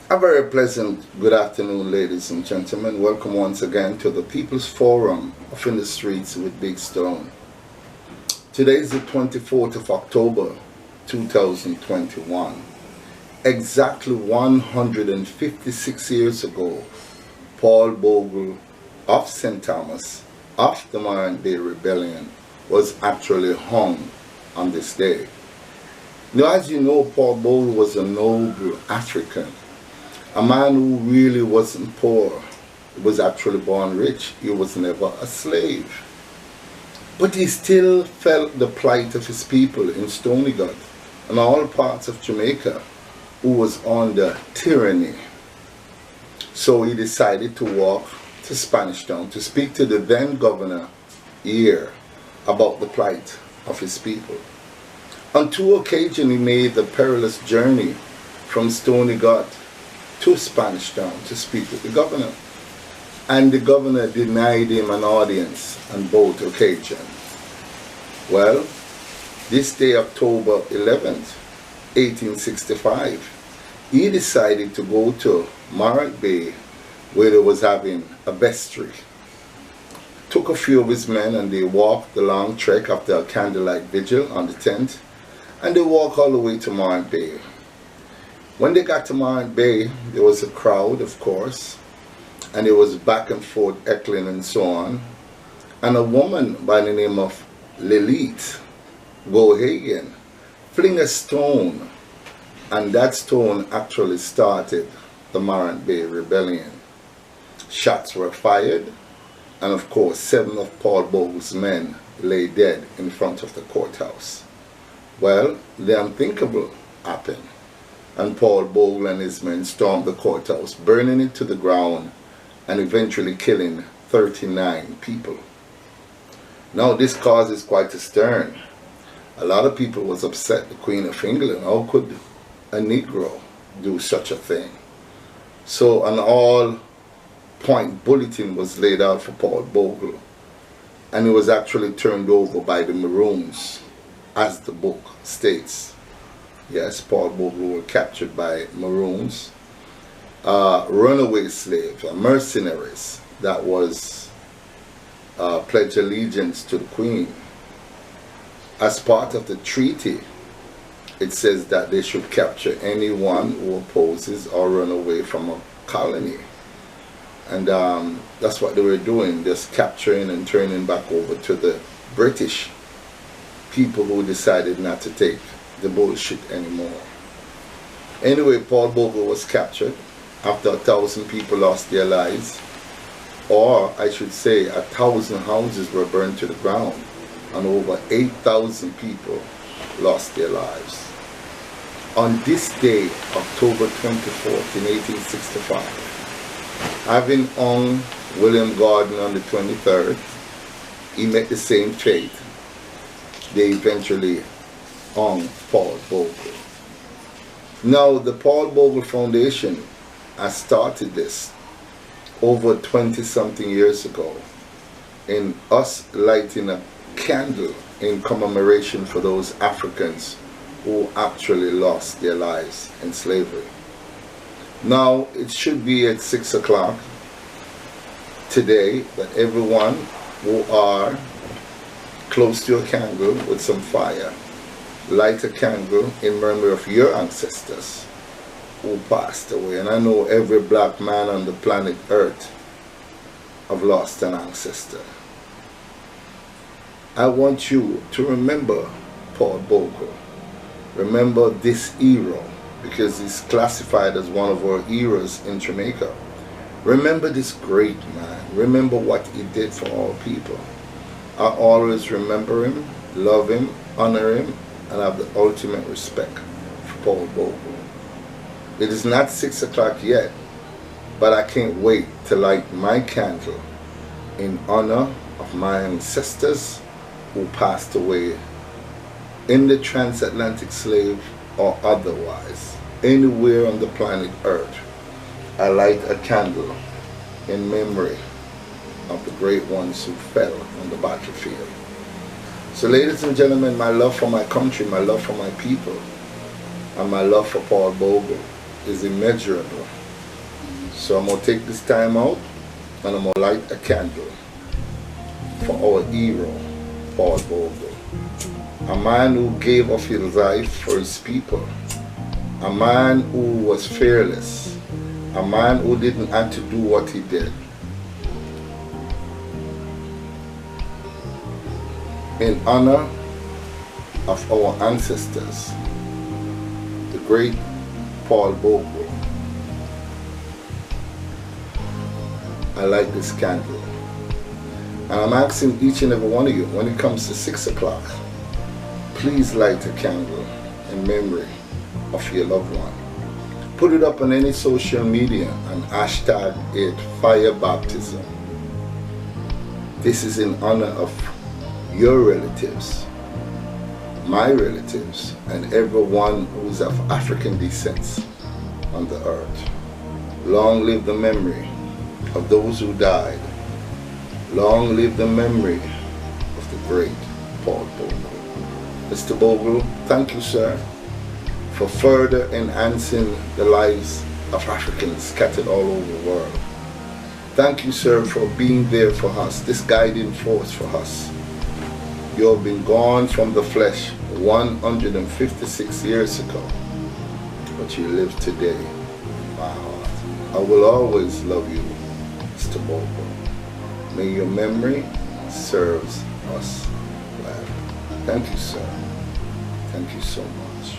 A very pleasant good afternoon, ladies and gentlemen. Welcome once again to the People's Forum of In the Streets with Big Stone. Today is the 24th of October, 2021. Exactly 156 years ago, Paul Bogle of St. Thomas of the Morant Bay Rebellion was actually hung on this day. Now, as you know, Paul Bogle was a noble African. A man who really wasn't poor. He was actually born rich. He was never a slave. But he still felt the plight of his people in Stony God and all parts of Jamaica who was under tyranny. So he decided to walk to Spanish Town to speak to the then Governor Eyre about the plight of his people. On two occasions he made the perilous journey from Stony God to Spanish Town to speak with the governor, and the governor denied him an audience on both occasions. Well, this day, October 11th, 1865, he decided to go to Morant Bay, where they was having a vestry. Took a few of his men and they walked the long trek after a candlelight vigil on the 10th, and they walked all the way to Morant Bay. When they got to Morant Bay, there was a crowd, of course, and it was back and forth heckling and so on. And a woman by the name of Lilith Gohagan fling a stone, and that stone actually started the Morant Bay Rebellion. Shots were fired, and of course 7 of Paul Bogle's men lay dead in front of the courthouse. Well, the unthinkable happened, and Paul Bogle and his men stormed the courthouse, burning it to the ground and eventually killing 39 people. Now this causes quite a stir. A lot of people was upset. The Queen of England, how could a Negro do such a thing? So an all-point bulletin was laid out for Paul Bogle, and it was actually turned over by the Maroons, as the book states. Yes, Paul Bogle were captured by Maroons, runaway slaves, mercenaries that was pledged allegiance to the Queen. As part of the treaty, it says that they should capture anyone who opposes or run away from a colony. And that's what they were doing, just capturing and turning back over to the British people who decided not to take the bullshit anymore. Anyway, Paul Bogle was captured after 1,000 people lost their lives, or I should say 1,000 houses were burned to the ground and over 8,000 people lost their lives. On this day, October 24th in 1865, having hung William Gordon on the 23rd, he met the same fate. They eventually hung Paul Bogle. Now, the Paul Bogle Foundation has started this over 20-something years ago, in us lighting a candle in commemoration for those Africans who actually lost their lives in slavery. Now, it should be at 6 o'clock today that everyone who are close to a candle with some fire, light a candle in memory of your ancestors who passed away. And I know every black man on the planet Earth have lost an ancestor. I want you to remember Paul Bogle. Remember this hero, because he's classified as one of our heroes in Jamaica. Remember this great man. Remember what he did for all people. I always remember him, love him, honor him, and have the ultimate respect for Paul Bogle. It is not 6 o'clock yet, but I can't wait to light my candle in honor of my ancestors who passed away in the transatlantic slave or otherwise, anywhere on the planet Earth. I light a candle in memory of the great ones who fell on the battlefield. So ladies and gentlemen, my love for my country, my love for my people, and my love for Paul Bogle is immeasurable. So I'm going to take this time out and I'm going to light a candle for our hero, Paul Bogle. A man who gave up his life for his people. A man who was fearless. A man who didn't have to do what he did. In honor of our ancestors, the great Paul Bogle, I light this candle. And I'm asking each and every one of you, when it comes to 6 o'clock, please light a candle in memory of your loved one. Put it up on any social media and hashtag it fire baptism. This is in honor of your relatives, my relatives, and everyone who's of African descent on the earth. Long live the memory of those who died. Long live the memory of the great Paul Bogle. Mr. Bogle, thank you, sir, for further enhancing the lives of Africans scattered all over the world. Thank you, sir, for being there for us, this guiding force for us. You have been gone from the flesh 156 years ago, but you live today in my heart. I will always love you, Mr. Bogle. May your memory serves us well. Thank you, sir. Thank you so much.